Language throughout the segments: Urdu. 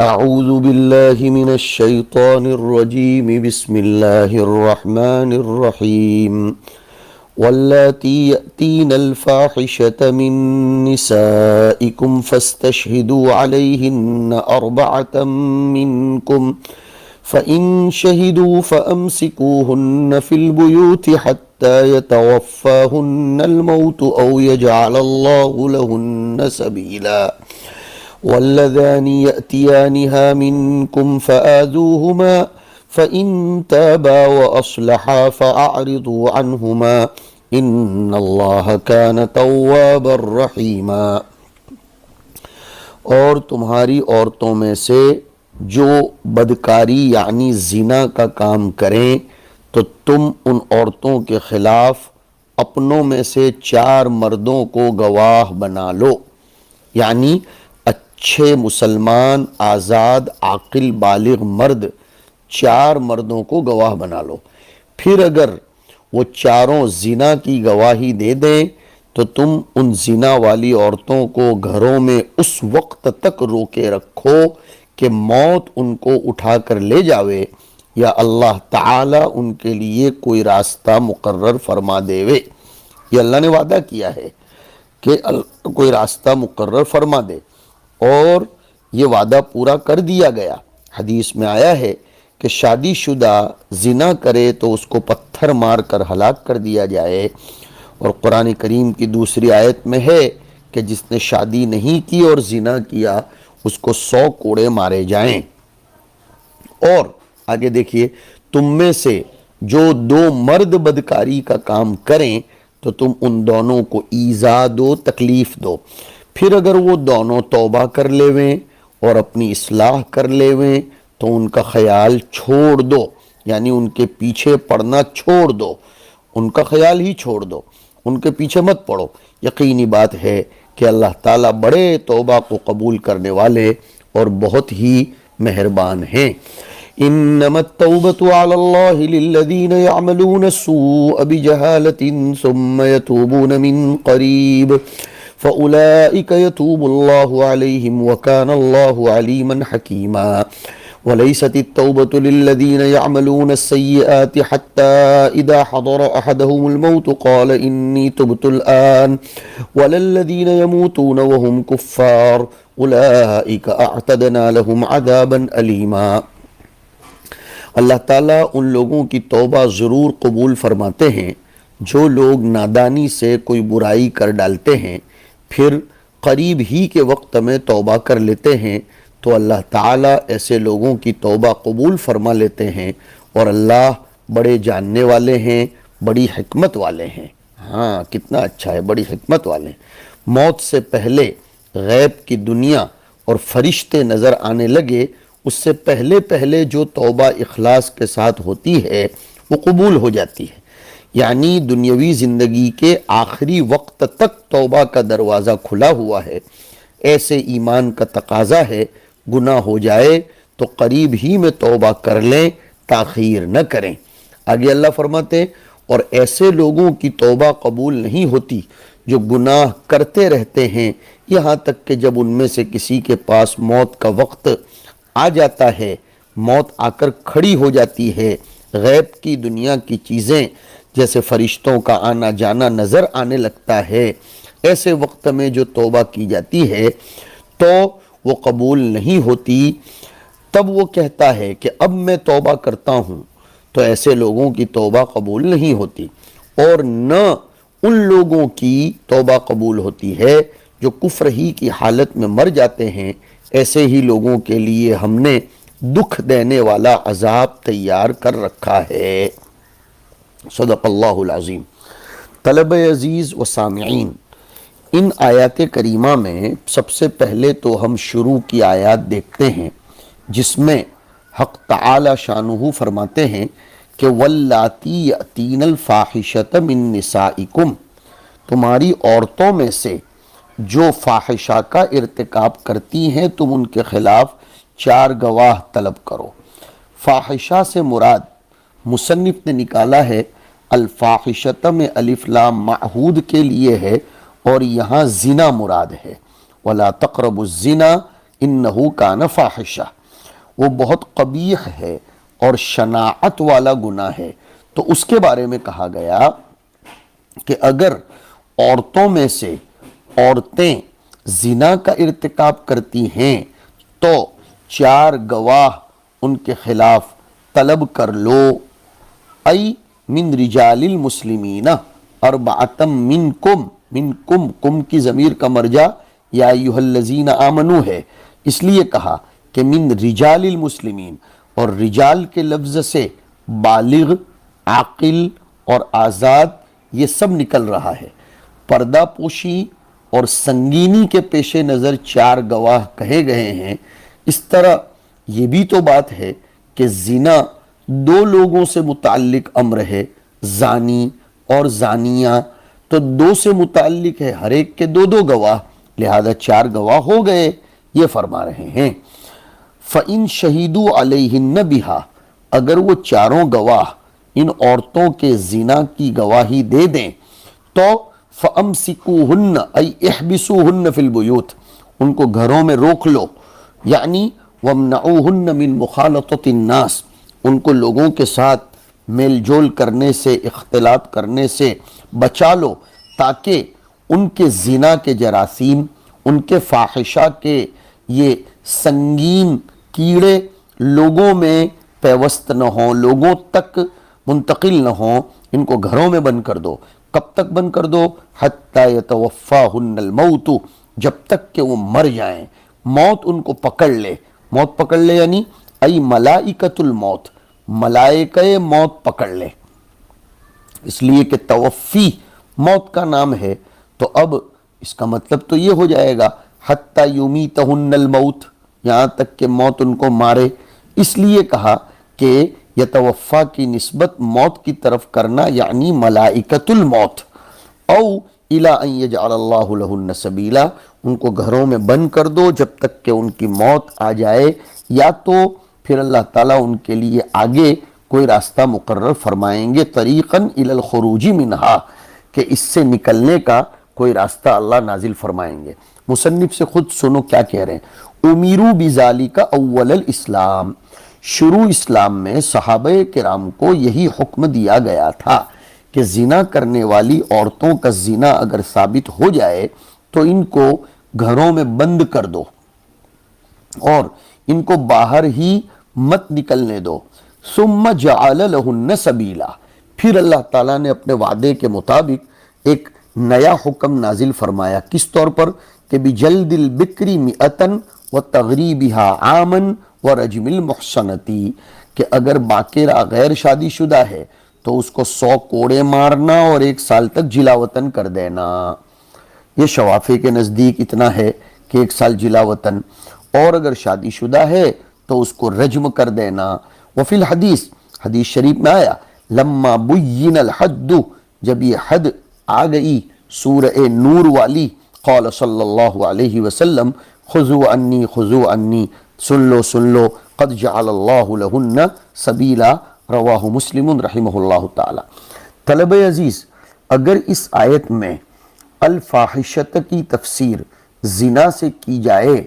اعوذ باللہ من الشیطان الرجیم بسم اللہ الرحمن الرحیم واللاتی یأتین الفاحشة من نسائکم فاستشہدوا علیہن اربعة منکم فإن شہدوا فأمسکوہن فی البیوت حتی یتوفاہن الموت او یجعل اللہ لہن سبیلا واللذان يأتيانها منكم فآذوهما فإن تابا وأصلحا فأعرضوا عنهما إن الله كان توابا رحيما۔ اور تمہاری عورتوں میں سے جو بدکاری یعنی زنا کا کام کریں تو تم ان عورتوں کے خلاف اپنوں میں سے 4 مردوں کو گواہ بنا لو، یعنی اچھے مسلمان آزاد عاقل بالغ مرد 4 مردوں کو گواہ بنا لو۔ پھر اگر وہ چاروں زنا کی گواہی دے دیں تو تم ان زنا والی عورتوں کو گھروں میں اس وقت تک روکے رکھو کہ موت ان کو اٹھا کر لے جاوے یا اللہ تعالی ان کے لیے کوئی راستہ مقرر فرما دیوے۔ یہ اللہ نے وعدہ کیا ہے کہ کوئی راستہ مقرر فرما دے، اور یہ وعدہ پورا کر دیا گیا۔ حدیث میں آیا ہے کہ شادی شدہ زنا کرے تو اس کو پتھر مار کر ہلاک کر دیا جائے، اور قرآن کریم کی دوسری آیت میں ہے کہ جس نے شادی نہیں کی اور زنا کیا اس کو 100 کوڑے مارے جائیں۔ اور آگے دیکھیے، تم میں سے جو 2 مرد بدکاری کا کام کریں تو تم ان دونوں کو ایذا دو، تکلیف دو۔ پھر اگر وہ دونوں توبہ کر لیویں اور اپنی اصلاح کر لیویں تو ان کا خیال چھوڑ دو، یعنی ان کے پیچھے پڑنا چھوڑ دو، ان کا خیال ہی چھوڑ دو، ان کے پیچھے مت پڑو۔ یقینی بات ہے کہ اللہ تعالیٰ بڑے توبہ کو قبول کرنے والے اور بہت ہی مہربان ہیں۔ انما التوبۃ علی اللہ للذین یعملون السوء بجہالۃ ثم یتوبون من قریب فَأُولَئِكَ يَتُوبُ اللَّهُ عَلَيْهِمْ وَكَانَ اللَّهُ عَلِيمًا حَكِيمًا وَلَيْسَتِ التَّوْبَةُ لِلَّذِينَ يَعْمَلُونَ السَّيِّئَاتِ حَتَّى إِذَا حَضَرَ أَحَدَهُمُ الْمَوْتُ قَالَ إِنِّي تُبْتُ الْآنَ وَلَا الَّذِينَ يَمُوتُونَ وَهُمْ كُفَّارٌ أُولَئِكَ أَعْتَدْنَا لَهُمْ عَذَابًا أَلِيمًا۔ اللہ تعالیٰ ان لوگوں کی توبہ ضرور قبول فرماتے ہیں جو لوگ نادانی سے کوئی برائی کر ڈالتے ہیں، پھر قریب ہی کے وقت میں توبہ کر لیتے ہیں تو اللہ تعالیٰ ایسے لوگوں کی توبہ قبول فرما لیتے ہیں، اور اللہ بڑے جاننے والے ہیں، بڑی حکمت والے ہیں۔ ہاں، کتنا اچھا ہے، بڑی حکمت والے ہیں۔ موت سے پہلے غیب کی دنیا اور فرشتے نظر آنے لگے، اس سے پہلے جو توبہ اخلاص کے ساتھ ہوتی ہے وہ قبول ہو جاتی ہے، یعنی دنیاوی زندگی کے آخری وقت تک توبہ کا دروازہ کھلا ہوا ہے۔ ایسے ایمان کا تقاضا ہے، گناہ ہو جائے تو قریب ہی میں توبہ کر لیں، تاخیر نہ کریں۔ آگے اللہ فرماتے، اور ایسے لوگوں کی توبہ قبول نہیں ہوتی جو گناہ کرتے رہتے ہیں یہاں تک کہ جب ان میں سے کسی کے پاس موت کا وقت آ جاتا ہے، موت آ کر کھڑی ہو جاتی ہے، غیب کی دنیا کی چیزیں جیسے فرشتوں کا آنا جانا نظر آنے لگتا ہے، ایسے وقت میں جو توبہ کی جاتی ہے تو وہ قبول نہیں ہوتی۔ تب وہ کہتا ہے کہ اب میں توبہ کرتا ہوں، تو ایسے لوگوں کی توبہ قبول نہیں ہوتی، اور نہ ان لوگوں کی توبہ قبول ہوتی ہے جو کفر ہی کی حالت میں مر جاتے ہیں۔ ایسے ہی لوگوں کے لیے ہم نے دکھ دینے والا عذاب تیار کر رکھا ہے۔ صدق اللہ العظیم۔ طلبہ عزیز و سامعین، ان آیات کریمہ میں سب سے پہلے تو ہم شروع کی آیات دیکھتے ہیں جس میں حق تعالی شانہ فرماتے ہیں کہ واللاتی یأتین الفاحشۃ من نسائکم، تمہاری عورتوں میں سے جو فاحشہ کا ارتکاب کرتی ہیں تم ان کے خلاف 4 گواہ طلب کرو۔ فاحشہ سے مراد مصنف نے نکالا ہے الفاحشۃ میں الف لام معہود کے لیے ہے، اور یہاں زنا مراد ہے۔ وَلَا تَقْرَبُوا الزِّنَا، انہو کان فاحشہ، وہ بہت قبیح ہے اور شناعت والا گناہ ہے۔ تو اس کے بارے میں کہا گیا کہ اگر عورتوں میں سے عورتیں زنا کا ارتکاب کرتی ہیں تو 4 گواہ ان کے خلاف طلب کر لو، ای من رجال المسلمین اربعتم منکم، منکم کم کی ضمیر کا مرجع یا ایھا الذین آمنو ہے، اس لیے کہا کہ من رجال المسلمین، اور رجال کے لفظ سے بالغ، عاقل اور آزاد یہ سب نکل رہا ہے۔ پردہ پوشی اور سنگینی کے پیش نظر 4 گواہ کہے گئے ہیں۔ اس طرح یہ بھی تو بات ہے کہ زنا 2 لوگوں سے متعلق امر ہے، زانی اور زانیہ، تو 2 سے متعلق ہے، ہر ایک کے 2 گواہ، لہذا 4 گواہ ہو گئے، یہ فرما رہے ہیں۔ فَإِن شَهِدُوا عَلَيْهِنَّ بِهَا، اگر وہ 4 گواہ ان عورتوں کے زنا کی گواہی دے دیں تو فَأَمْسِكُوهُنَّ أَيْ احْبِسُوهُنَّ فِي الْبُيُوتِ، ان کو گھروں میں روک لو، یعنی وَامْنَعُوهُنَّ مِنْ مُخَالَطَةِ النَّاسِ، ان کو لوگوں کے ساتھ میل جول کرنے سے، اختلاط کرنے سے بچا لو، تاکہ ان کے زنا کے جراثیم، ان کے فاحشہ کے یہ سنگین کیڑے لوگوں میں پیوست نہ ہوں، لوگوں تک منتقل نہ ہوں، ان کو گھروں میں بند کر دو۔ کب تک بند کر دو؟ حتی یتوفاہن الموت، جب تک کہ وہ مر جائیں، موت ان کو پکڑ لے۔ موت پکڑ لے یعنی ای ملائکۃ الموت، ملائکہ موت پکڑ لے، اس لیے کہ توفی موت کا نام ہے، تو اب اس کا مطلب تو یہ ہو جائے گا حتی یمیتہن الموت، یہاں تک کہ موت ان کو مارے۔ اس لیے کہا کہ یتوفا کی نسبت موت کی طرف کرنا، یعنی ملائکۃ الموت۔ او الی ان یجعل اللہ لہن سبیلا، ان کو گھروں میں بند کر دو جب تک کہ ان کی موت آ جائے، یا تو پھر اللہ تعالیٰ ان کے لیے آگے کوئی راستہ مقرر فرمائیں گے، طریقاً الی الخروج منہا، کہ اس سے نکلنے کا کوئی راستہ اللہ نازل فرمائیں گے۔ مصنف سے خود سنو کیا کہہ رہے ہیں۔ امیرو بذالک اول الاسلام، شروع اسلام میں صحابہ کرام کو یہی حکم دیا گیا تھا کہ زنا کرنے والی عورتوں کا زنا اگر ثابت ہو جائے تو ان کو گھروں میں بند کر دو اور ان کو باہر ہی مت نکلنے دو۔ ثم جعل لہن سبیلا، پھر اللہ تعالیٰ نے اپنے وعدے کے مطابق ایک نیا حکم نازل فرمایا، کس طور پر؟ کہ بجلد البکری مئتن وتغریبها عاما ورجم المحصنتی، کہ اگر باقرہ غیر شادی شدہ ہے تو اس کو 100 کوڑے مارنا اور 1 سال تک جلا وطن کر دینا۔ یہ شوافی کے نزدیک اتنا ہے کہ 1 سال جلا وطن، اور اگر شادی شدہ ہے تو اس کو رجم کر دینا۔ وفی الحدیث، حدیث شریف میں آیا، لما بین الحد، جب یہ حد آ گئی سورہ نور والی، قال صلی اللہ علیہ وسلم خذوا عنی خذوا عنی، سن لو سن لو، قد جعل اللہ لہن سبیلا، رواہ مسلم رحمہ اللہ تعالی۔ طلبہ عزیز، اگر اس آیت میں الفاحشۃ کی تفسیر زنا سے کی جائے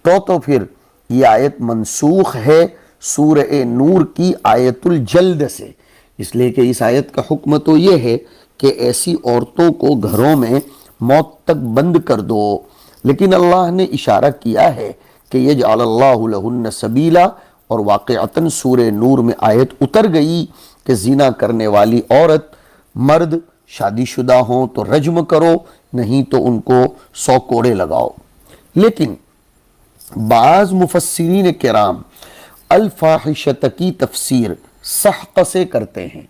تو پھر یہ آیت منسوخ ہے سورہ نور کی آیت الجلد سے، اس لیے کہ اس آیت کا حکم تو یہ ہے کہ ایسی عورتوں کو گھروں میں موت تک بند کر دو، لیکن اللہ نے اشارہ کیا ہے کہ یجعل اللہ لہن سبیلا، اور واقعتاً سورہ نور میں آیت اتر گئی کہ زنا کرنے والی عورت، مرد شادی شدہ ہوں تو رجم کرو، نہیں تو ان کو 100 کوڑے لگاؤ۔ لیکن بعض مفسرین کرام الفاحشۃ کی تفسیر سحق سے کرتے ہیں،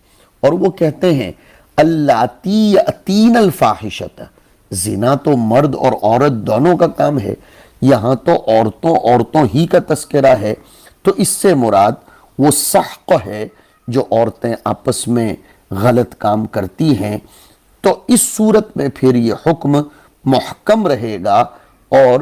اور وہ کہتے ہیں اللاتی یأتین الفاحشۃ، زنا تو مرد اور عورت دونوں کا کام ہے، یہاں تو عورتوں ہی کا تذکرہ ہے، تو اس سے مراد وہ سحق ہے جو عورتیں آپس میں غلط کام کرتی ہیں۔ تو اس صورت میں پھر یہ حکم محکم رہے گا، اور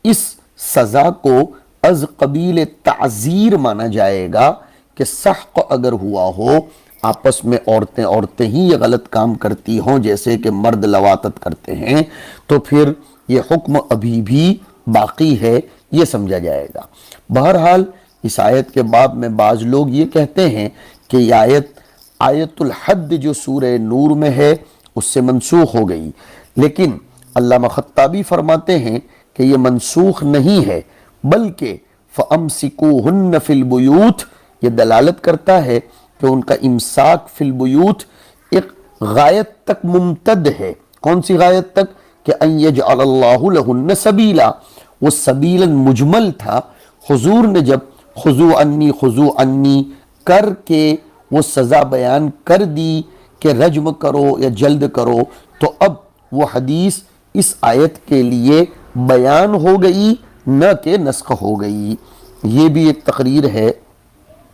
اس سزا کو از قبیل تعزیر مانا جائے گا کہ سحق اگر ہوا ہو، آپس میں عورتیں ہی یہ غلط کام کرتی ہوں جیسے کہ مرد لواطت کرتے ہیں، تو پھر یہ حکم ابھی بھی باقی ہے یہ سمجھا جائے گا۔ بہرحال اس آیت کے باب میں بعض لوگ یہ کہتے ہیں کہ یہ آیت الحد جو سورہ نور میں ہے اس سے منسوخ ہو گئی، لیکن علامہ خطابی فرماتے ہیں کہ یہ منسوخ نہیں ہے، بلکہ فَأَمْسِكُوهُنَّ فِي الْبُيُوتِ یہ دلالت کرتا ہے کہ ان کا امساک فی البیوت ایک غایت تک ممتد ہے۔ کون سی غایت تک؟ کہ ان یجعل اللہ لہن سبیلا، وہ سبیلا مجمل تھا۔ حضور نے جب خذو عنی کر کے وہ سزا بیان کر دی کہ رجم کرو یا جلد کرو، تو اب وہ حدیث اس آیت کے لیے بیان ہو گئی، نہ کہ نسخ ہو گئی۔ یہ بھی ایک تقریر ہے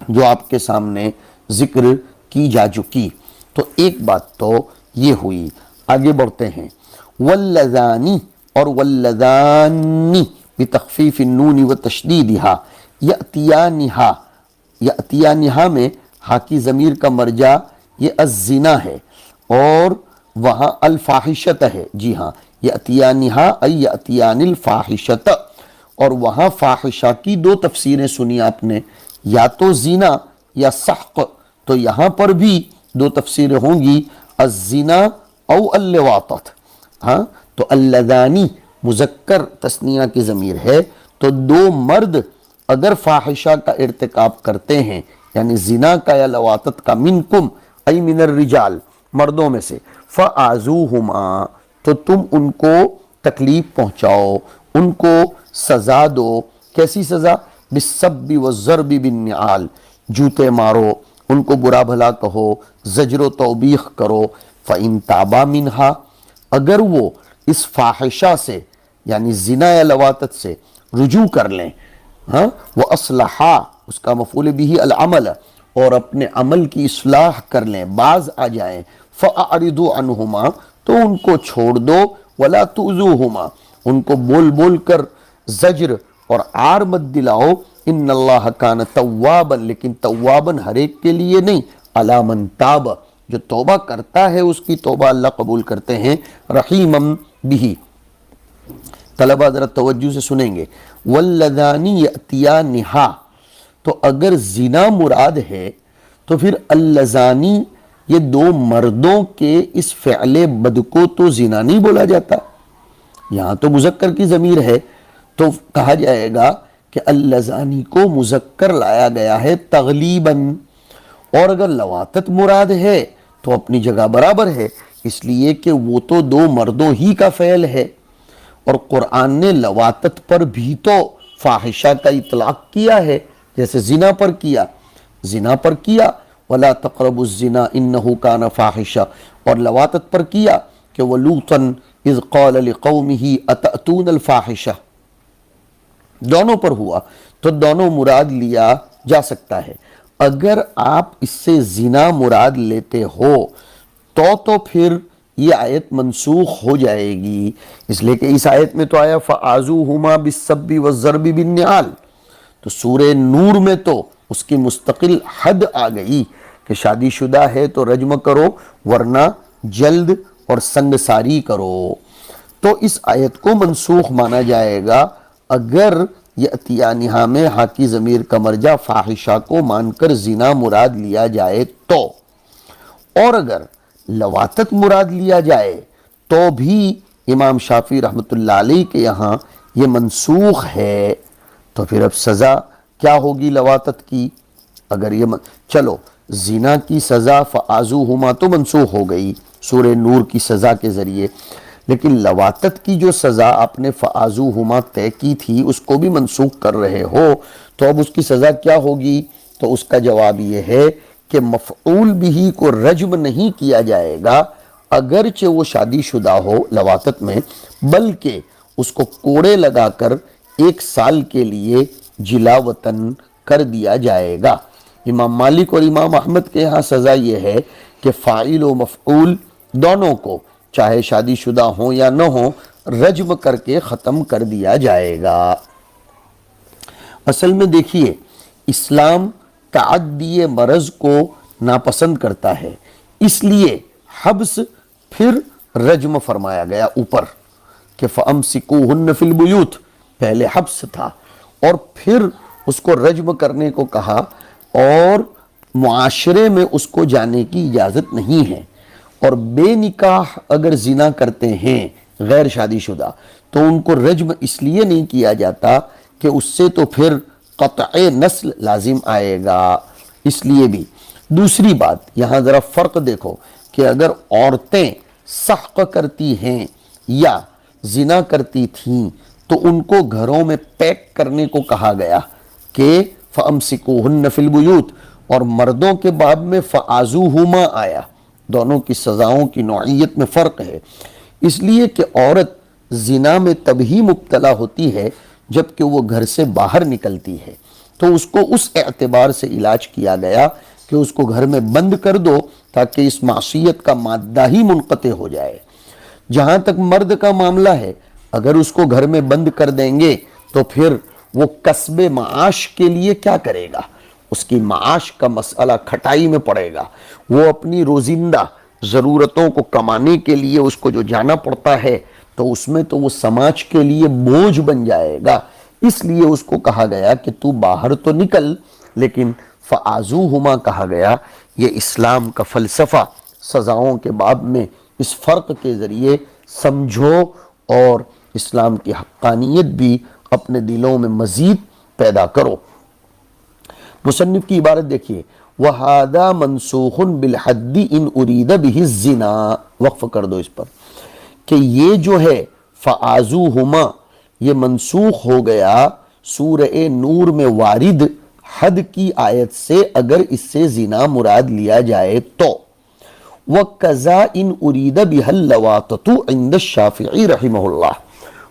جو آپ کے سامنے ذکر کی جا چکی۔ تو ایک بات تو یہ ہوئی، آگے بڑھتے ہیں۔ واللذانی اور واللذانی بتخفیف النون وتشدیدہا، یأتیانہا میں ہا کی ضمیر کا مرجع یہ الزنا ہے، اور وہاں الفاحشت ہے۔ جی ہاں، یأتیانہا ای یأتیان الفاحشت، اور وہاں فاحشہ کی دو تفسیریں سنی آپ نے، یا تو زنا یا سحق، تو یہاں پر بھی دو تفسیریں ہوں گی، الزنا او اللواطت۔ ہاں تو اللذانی مذکر تثنیہ کی ضمیر ہے، تو دو مرد اگر فاحشہ کا ارتکاب کرتے ہیں، یعنی زنا کا یا لواطت کا، منکم ای من الرجال مردوں میں سے، فآذوہما تو تم ان کو تکلیف پہنچاؤ، ان کو سزا دو۔ کیسی سزا؟ بالسب والضرب بالنعال، جوتے مارو، ان کو برا بھلا کہو، زجر و توبیخ کرو۔ فَإِن تَابَا مِنْهَا اگر وہ اس فاحشہ سے یعنی زنا یا لواطت سے رجوع کر لیں، ہاں وَأَصْلَحَا اس کا مفعول بہ العمل، اور اپنے عمل کی اصلاح کر لیں، باز آ جائیں، فَأَعْرِضُوا عَنْهُمَا تو ان کو چھوڑ دو، وَلَا تُؤْذُوهُمَا ان کو بول بول کر زجر اور عار مت دلاؤ۔ ان اللہ کان توابا لیکن توابا ہر ایک کے لیے نہیں، علی من تاب جو توبہ کرتا ہے اس کی توبہ اللہ قبول کرتے ہیں، رحیما بہ۔ طلبہ ذرا توجہ سے سنیں گے، واللذانی یأتیانہا تو اگر زنا مراد ہے تو پھر اللذانی یہ دو مردوں کے اس فعل بد کو تو زنا نہیں بولا جاتا، یہاں تو مذکر کی ضمیر ہے، تو کہا جائے گا کہ اللذانی کو مذکر لایا گیا ہے تغلیباً، اور اگر لواطت مراد ہے تو اپنی جگہ برابر ہے، اس لیے کہ وہ تو دو مردوں ہی کا فعل ہے، اور قرآن نے لواطت پر بھی تو فاحشہ کا اطلاق کیا ہے، جیسے زنا پر کیا، وَلَا تَقْرَبُوا الزِّنَا إِنَّهُ كَانَ فَاحِشًا، اور لواطت پر کیا کہ وَلُوطًا إِذْ قَالَ لِقَوْمِهِ أَتَأْتُونَ الْفَاحِشَةَ، دونوں پر ہوا تو دونوں مراد لیا جا سکتا ہے۔ اگر آپ اس سے زنا مراد لیتے ہو تو پھر یہ آیت منسوخ ہو جائے گی، اس لیے کہ اس آیت میں تو آیا فَآذُوهُمَا بِالسَّبِّ وَالضَّرْبِ بِالنِّعَالِ، تو سورہ نور میں تو اس کی مستقل حد آ گئی کہ شادی شدہ ہے تو رجم کرو، ورنہ جلد اور سنگساری کرو۔ تو اس آیت کو منسوخ مانا جائے گا اگر یأتیانہا میں ہا کی ضمیر کا مرجع فاحشہ کو مان کر زنا مراد لیا جائے تو، اور اگر لواطت مراد لیا جائے تو بھی امام شافعی رحمۃ اللہ علیہ کے یہاں یہ منسوخ ہے۔ تو پھر اب سزا کیا ہوگی لواطت کی؟ اگر یہ چلو زنا کی سزا فآذوہما تو منسوخ ہو گئی سورہ نور کی سزا کے ذریعے، لیکن لواطت کی جو سزا آپ نے فآذوہما طے کی تھی اس کو بھی منسوخ کر رہے ہو، تو اب اس کی سزا کیا ہوگی؟ تو اس کا جواب یہ ہے کہ مفعول بہ کو رجم نہیں کیا جائے گا اگرچہ وہ شادی شدہ ہو لواطت میں، بلکہ اس کو کوڑے لگا کر 1 سال کے لیے جلا وطن کر دیا جائے گا۔ امام مالک اور امام احمد کے یہاں سزا یہ ہے کہ فاعل و مفعول دونوں کو چاہے شادی شدہ ہوں یا نہ ہوں رجم کر کے ختم کر دیا جائے گا۔ اصل میں دیکھیے اسلام تعدی مرض کو ناپسند کرتا ہے، اس لیے حبس پھر رجم فرمایا گیا اوپر کہ فَأَمْسِكُوهُنَّ فِي الْبُيُوتِ، پہلے حبس تھا اور پھر اس کو رجم کرنے کو کہا، اور معاشرے میں اس کو جانے کی اجازت نہیں ہے۔ اور بے نکاح اگر زنا کرتے ہیں غیر شادی شدہ تو ان کو رجم اس لیے نہیں کیا جاتا کہ اس سے تو پھر قطع نسل لازم آئے گا، اس لیے بھی۔ دوسری بات یہاں ذرا فرق دیکھو کہ اگر عورتیں سحق کرتی ہیں یا زنا کرتی تھیں تو ان کو گھروں میں پیک کرنے کو کہا گیا کہ فَأَمْسِكُوهُنَّ فِي الْبُيُوتِ، اور مردوں کے باب میں فَآذُوهُمَا آیا۔ دونوں کی سزاؤں کی نوعیت میں فرق ہے، اس لیے کہ عورت زنا میں تبھی مبتلا ہوتی ہے جبکہ وہ گھر سے باہر نکلتی ہے، تو اس کو اس اعتبار سے علاج کیا گیا کہ اس کو گھر میں بند کر دو تاکہ اس معصیت کا مادہ ہی منقطع ہو جائے۔ جہاں تک مرد کا معاملہ ہے، اگر اس کو گھر میں بند کر دیں گے تو پھر وہ کسب معاش کے لیے کیا کرے گا؟ اس کی معاش کا مسئلہ کھٹائی میں پڑے گا۔ وہ اپنی روزندہ ضرورتوں کو کمانے کے لیے اس کو جو جانا پڑتا ہے تو اس میں تو وہ سماج کے لیے بوجھ بن جائے گا۔ اس لیے اس کو کہا گیا کہ تو باہر تو نکل، لیکن فَآذُوهُمَا کہا گیا۔ یہ اسلام کا فلسفہ سزاؤں کے باب میں اس فرق کے ذریعے سمجھو اور اسلام کی حقانیت بھی اپنے دلوں میں مزید پیدا کرو۔ مصنف کی عبارت دیکھیے، وَهَذَا مَنْسُوخٌ بِالْحَدِّ إِنْ أُرِيدَ بِهِ الزِّنَا، وقف کر دو اس پر کہ یہ جو ہے فَآذُوهُمَا یہ منسوخ ہو گیا سورہ نور میں وارد حد کی آیت سے اگر اس سے زنا مراد لیا جائے تو۔ وَكَذَا إِنْ أُرِيدَ بِهَا اللَّوَاطَةُ عِنْدَ الشَّافِعِي رحمہ اللہ،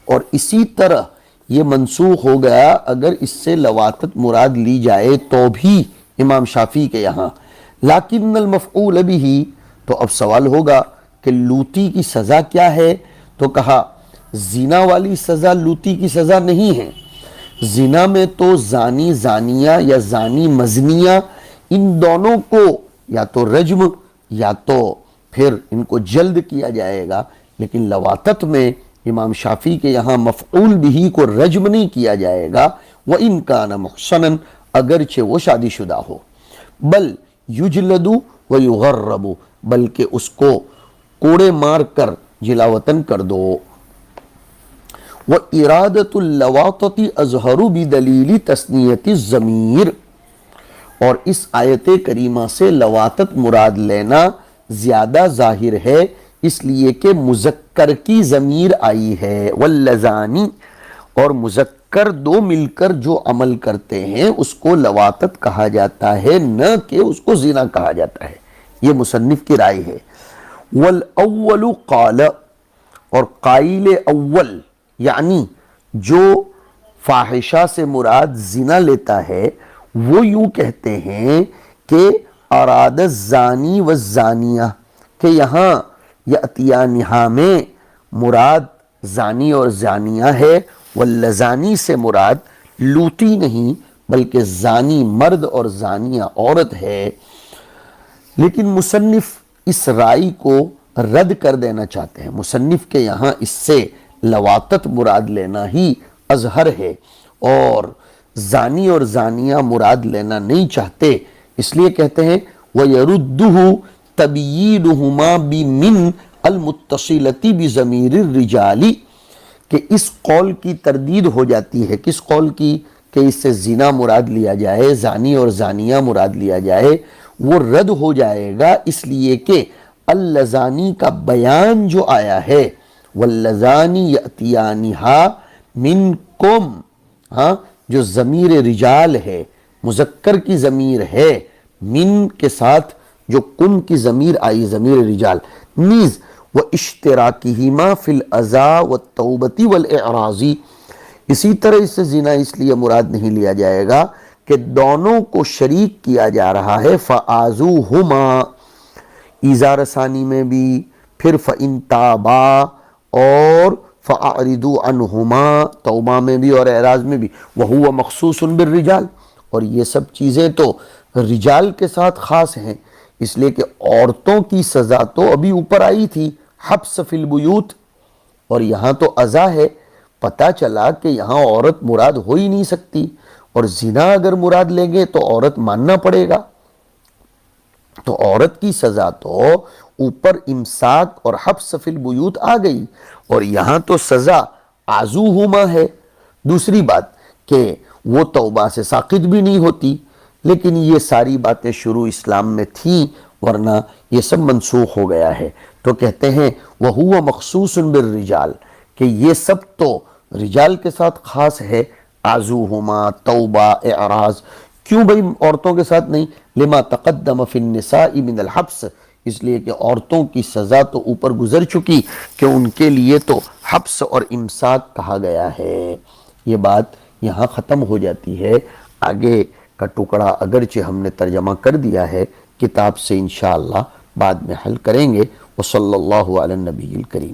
اور اسی طرح یہ منسوخ ہو گیا اگر اس سے لواطت مراد لی جائے تو بھی امام شافعی کے یہاں۔ لیکن المفعول به، تو اب سوال ہوگا کہ لوطی کی سزا کیا ہے؟ تو کہا زنا والی سزا لوطی کی سزا نہیں ہے۔ زنا میں تو زانی زانیہ یا زانی مزنیہ ان دونوں کو یا تو رجم یا تو پھر ان کو جلد کیا جائے گا، لیکن لواطت میں امام شافعی کے یہاں مفعول بھی کو رجم نہیں کیا جائے گا، وَإِن كَانَ مُحْصَنًا، اگرچہ وہ شادی شدہ ہو، بل یجلد ویغرب، بلکہ اس کو کوڑے مار کر جلا وطن کر دو۔ وَإِرَادَةُ اللَّوَاطَةِ أَظْهَرُ بِدَلِيلِ تَثْنِيَةِ الضَّمِيرِ، اور اس آیت کریمہ سے لواطت مراد لینا زیادہ ظاہر ہے اس لیے کہ مذکر کی ضمیر آئی ہے، واللذانی، اور مذکر دو مل کر جو عمل کرتے ہیں اس کو لواطت کہا جاتا ہے، نہ کہ اس کو زنا کہا جاتا ہے۔ یہ مصنف کی رائے ہے۔ والاول قال، اور قائل اول یعنی جو فاحشہ سے مراد زنا لیتا ہے وہ یوں کہتے ہیں کہ اراد الزانی والزانیہ، کہ یہاں یاتیانہا میں مراد زانی اور زانیہ ہے، واللزانی سے مراد لوطی نہیں بلکہ زانی مرد اور زانیہ عورت ہے۔ لیکن مصنف اس رائے کو رد کر دینا چاہتے ہیں۔ مصنف کے یہاں اس سے لواطت مراد لینا ہی اظہر ہے اور زانی اور زانیہ مراد لینا نہیں چاہتے، اس لیے کہتے ہیں وَيَرُدُّهُ تَبْيِينُهُمَا بِمِنْ الْمُتَّصِلَةِ بِضَمِيرِ الرِّجَالِ، کہ اس قول کی تردید ہو جاتی ہے۔ کس قول کی؟ کہ اس سے زنا مراد لیا جائے، زانی اور زانیہ مراد لیا جائے، وہ رد ہو جائے گا اس لیے کہ اللذانی کا بیان جو آیا ہے، واللذانی یأتیانہا منکم، ہاں جو ضمیر رجال ہے، مذکر کی ضمیر ہے، من کے ساتھ جو کم کی ضمیر آئی ضمیر رجال، نیز واشتراکہما فی الاذی والتوبۃ والاعراض، اسی طرح اس سے زنا اس لیے مراد نہیں لیا جائے گا کہ دونوں کو شریک کیا جا رہا ہے۔ فآذوہما ایذا رسانی میں بھی، پھر فإن تابا اور فأعرضوا عنہما توبہ میں بھی اور اعراض میں بھی، وہو مخصوص بالرجال، اور یہ سب چیزیں تو رجال کے ساتھ خاص ہیں، اس لیے کہ عورتوں کی سزا تو ابھی اوپر آئی تھی حبس فی البیوت، اور یہاں تو ازا ہے پتہ چلا کہ یہاں عورت مراد ہو ہی نہیں سکتی، اور زنا اگر مراد لیں گے تو عورت ماننا پڑے گا، تو عورت کی سزا تو اوپر امساک اور حبس فی البیوت آ گئی، اور یہاں تو سزا عزوہما ہے۔ دوسری بات کہ وہ توبہ سے ساقط بھی نہیں ہوتی، لیکن یہ ساری باتیں شروع اسلام میں تھیں، ورنہ یہ سب منسوخ ہو گیا ہے۔ تو کہتے ہیں وَهُوَ مَخْصُوصٌ بِالرِّجَالِ، کہ یہ سب تو رجال کے ساتھ خاص ہے، عزوہما، توبہ، اعراض۔ کیوں بھئی عورتوں کے ساتھ نہیں؟ لما تقدم فی النساء من الحبس، اس لیے کہ عورتوں کی سزا تو اوپر گزر چکی کہ ان کے لیے تو حبس اور امساک کہا گیا ہے۔ یہ بات یہاں ختم ہو جاتی ہے، آگے کا ٹکڑا اگرچہ ہم نے ترجمہ کر دیا ہے، کتاب سے انشاءاللہ بعد میں حل کریں گے۔ وصلی اللہ علی النبی الکریم۔